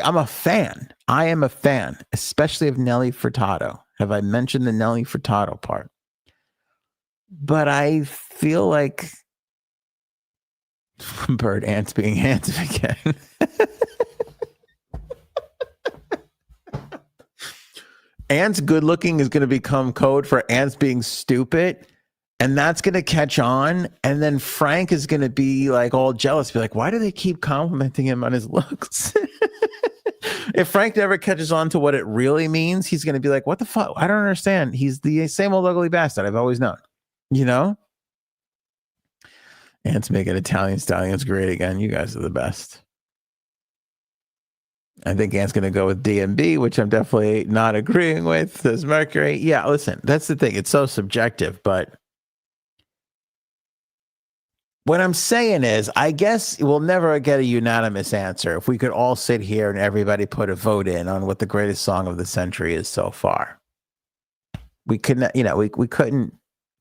I'm a fan. I am a fan, especially of Nelly Furtado. Have I mentioned the Nelly Furtado part? But I feel like bird ants being handsome again. Ant's good looking is going to become code for Ant's being stupid. And that's going to catch on. And then Frank is going to be like all jealous, be like, why do they keep complimenting him on his looks? If Frank never catches on to what it really means, he's going to be like, what the fuck? I don't understand. He's the same old ugly bastard I've always known, you know? Ant's making Italian stallions great again. You guys are the best. I think Ant's going to go with DMB, which I'm definitely not agreeing with. Says Mercury. Yeah, listen, that's the thing. It's so subjective, but what I'm saying is, I guess we'll never get a unanimous answer if we could all sit here and everybody put a vote in on what the greatest song of the century is so far. We couldn't, we could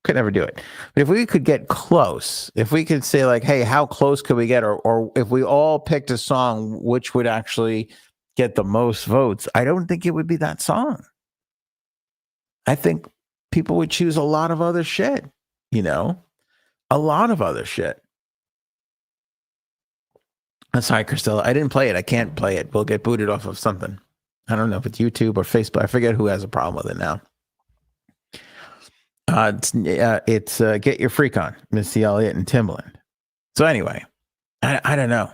never do it. But if we could get close, if we could say like, hey, how close could we get? Or if we all picked a song, which would actually get the most votes, I don't think it would be that song. I think people would choose a lot of other shit, a lot of other shit. I'm sorry, Christella. I didn't play it. I can't play it. We'll get booted off of something. I don't know if it's YouTube or Facebook. I forget who has a problem with it now. It's Get Your Freak On, Missy Elliott and Timbaland. So anyway, I don't know.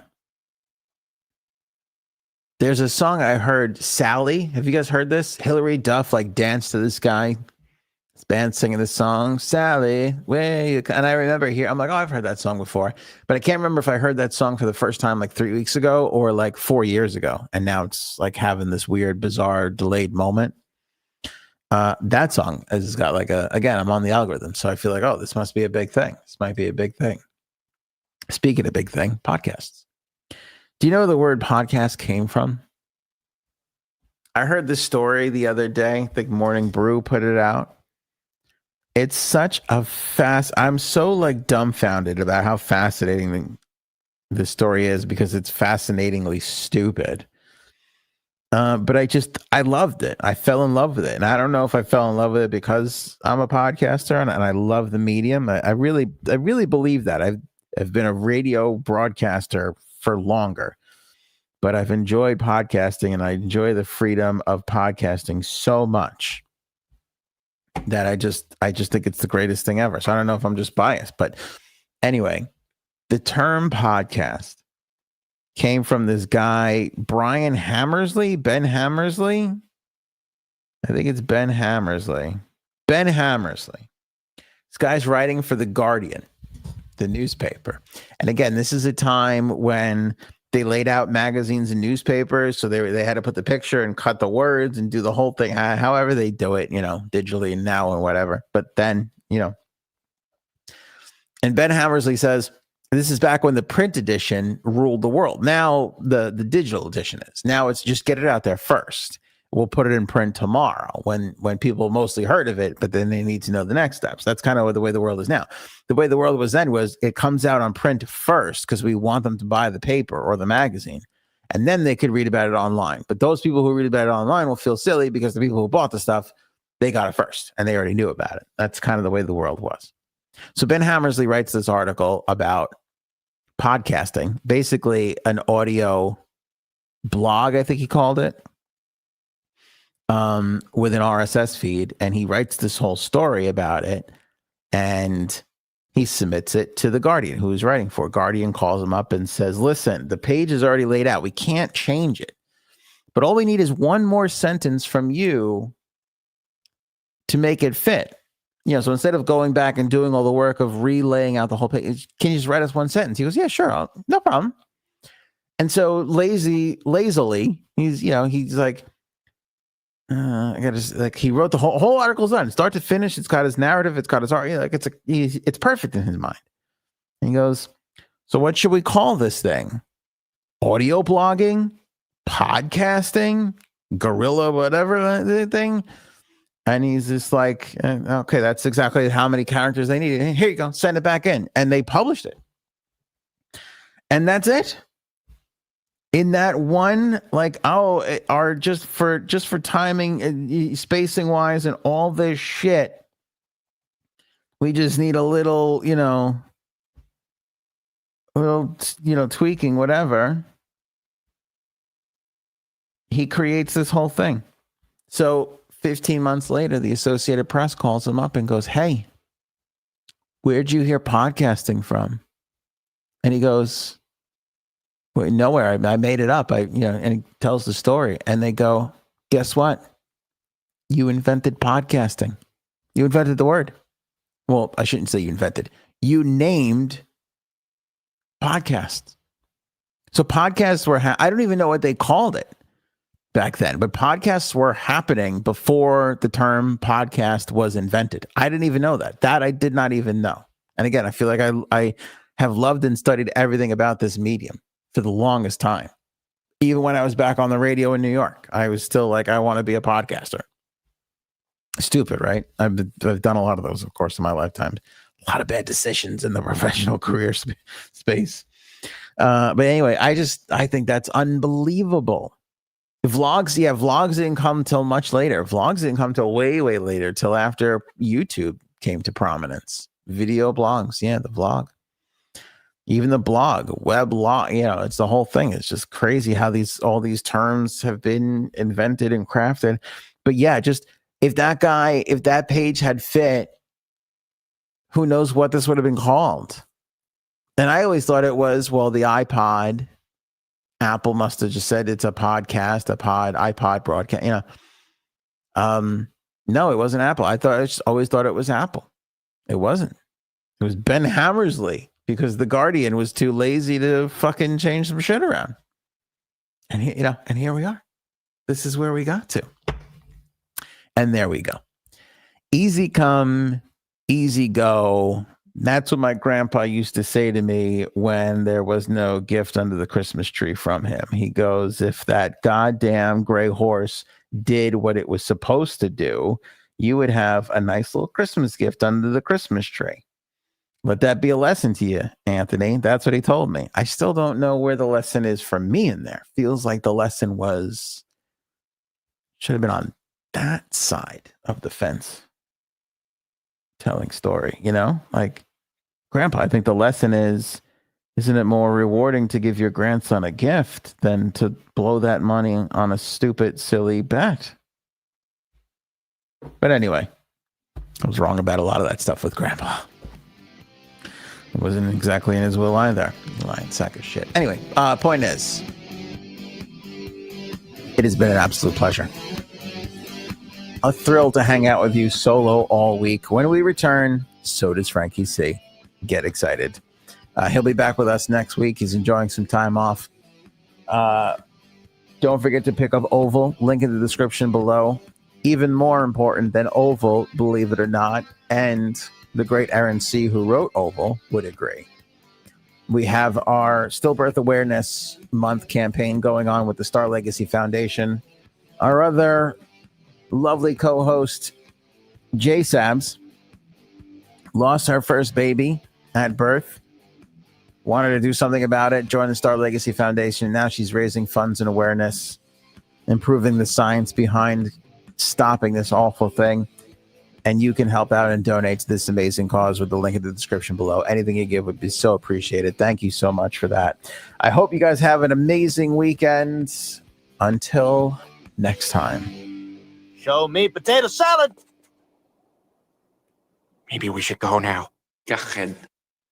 There's a song I heard, Sally. Have you guys heard this? Hillary Duff danced to this guy. This band singing this song, Sally, where you... And I remember I'm like, oh, I've heard that song before. But I can't remember if I heard that song for the first time 3 weeks ago or 4 years ago. And now it's having this weird, bizarre, delayed moment. That song has got again, I'm on the algorithm. So I feel like, oh, this must be a big thing. This might be a big thing. Speaking of big thing, podcasts. Do you know where the word podcast came from? I heard this story the other day. I think Morning Brew put it out. It's such a I'm so dumbfounded about how fascinating the story is because it's fascinatingly stupid. But I loved it. I fell in love with it. And I don't know if I fell in love with it because I'm a podcaster and I love the medium. I really believe that. I've been a radio broadcaster for longer, but I've enjoyed podcasting and I enjoy the freedom of podcasting so much that I just think it's the greatest thing ever. So I don't know if I'm just biased, but anyway, the term podcast came from this guy, Ben Hammersley. I think it's Ben Hammersley. Ben Hammersley. This guy's writing for The Guardian, the newspaper. And again, this is a time when they laid out magazines and newspapers. So they had to put the picture and cut the words and do the whole thing, however they do it, digitally now and whatever. But then, and Ben Hammersley says, this is back when the print edition ruled the world. Now the digital edition is. Now it's just get it out there first. We'll put it in print tomorrow when people mostly heard of it, but then they need to know the next steps. That's kind of the way the world is now. The way the world was then was it comes out on print first because we want them to buy the paper or the magazine, and then they could read about it online. But those people who read about it online will feel silly because the people who bought the stuff, they got it first and they already knew about it. That's kind of the way the world was. So Ben Hammersley writes this article about podcasting, basically an audio blog, I think he called it, with an RSS feed, and he writes this whole story about it, and he submits it to The Guardian, who he's writing for. Guardian calls him up and says, listen, the page is already laid out. We can't change it, but all we need is one more sentence from you to make it fit. So instead of going back and doing all the work of relaying out the whole page, can you just write us one sentence? He goes, yeah, sure. No problem. And so lazily, he's like, I gotta he wrote the whole article's done, start to finish. It's got his narrative. It's got his art. It's perfect in his mind. And he goes, so what should we call this thing? Audio blogging, podcasting, guerrilla, whatever thing. And he's just like, okay, that's exactly how many characters they need. Here you go, send it back in. And they published it. And that's it. In that one, just for timing and spacing wise and all this shit, we just need a little, tweaking, whatever. He creates this whole thing. So 15 months later, the Associated Press calls him up and goes, "Hey, where'd you hear podcasting from?" And he goes, "Well, nowhere. I made it up." And he tells the story. And they go, "Guess what? You invented podcasting. You invented the word." Well, I shouldn't say you invented. You named podcasts. So podcasts were, I don't even know what they called it back then, but podcasts were happening before the term podcast was invented. I didn't even know that. That I did not even know. And again, I feel like I have loved and studied everything about this medium for the longest time. Even when I was back on the radio in New York, I was still like, I want to be a podcaster. Stupid, right? I've done a lot of those, of course, in my lifetime. A lot of bad decisions in the professional career space. But anyway, I think that's unbelievable. Vlogs didn't come till much later. Vlogs didn't come till way, way later, till after YouTube came to prominence. Video blogs, the vlog. Even the blog, weblog, it's the whole thing. It's just crazy how all these terms have been invented and crafted. But just if that page had fit, who knows what this would have been called? And I always thought it was, the iPod. Apple must have just said it's a podcast, iPod broadcast. No, it wasn't Apple. I always thought it was Apple. It wasn't. It was Ben Hammersley, because the Guardian was too lazy to fucking change some shit around. And here we are. This is where we got to. And there we go. Easy come, easy go. That's what my grandpa used to say to me when there was no gift under the Christmas tree from him. He goes, if that goddamn gray horse did what it was supposed to do, you would have a nice little Christmas gift under the Christmas tree. Let that be a lesson to you, Anthony. That's what he told me. I still don't know where the lesson is for me in there. Feels like the lesson should have been on that side of the fence. Telling story, like, Grandpa, I think the lesson is, isn't it more rewarding to give your grandson a gift than to blow that money on a stupid, silly bet? But anyway, I was wrong about a lot of that stuff with Grandpa. It wasn't exactly in his will either. Lying sack of shit. Anyway, point is, it has been an absolute pleasure. A thrill to hang out with you solo all week. When we return, so does Frankie C. Get excited. He'll be back with us next week. He's enjoying some time off. Don't forget to pick up Oval. Link in the description below. Even more important than Oval, believe it or not, and the great Aaron C., who wrote Oval, would agree. We have our Stillbirth Awareness Month campaign going on with the Star Legacy Foundation. Our other lovely co-host, Jay Sabs, lost her first baby at birth. Wanted to do something about it. Joined the Star Legacy Foundation. Now she's raising funds and awareness, improving the science behind stopping this awful thing. And you can help out and donate to this amazing cause with the link in the description below. Anything you give would be so appreciated. Thank you so much for that. I hope you guys have an amazing weekend. Until next time. Show me potato salad. Maybe we should go now. Go ahead.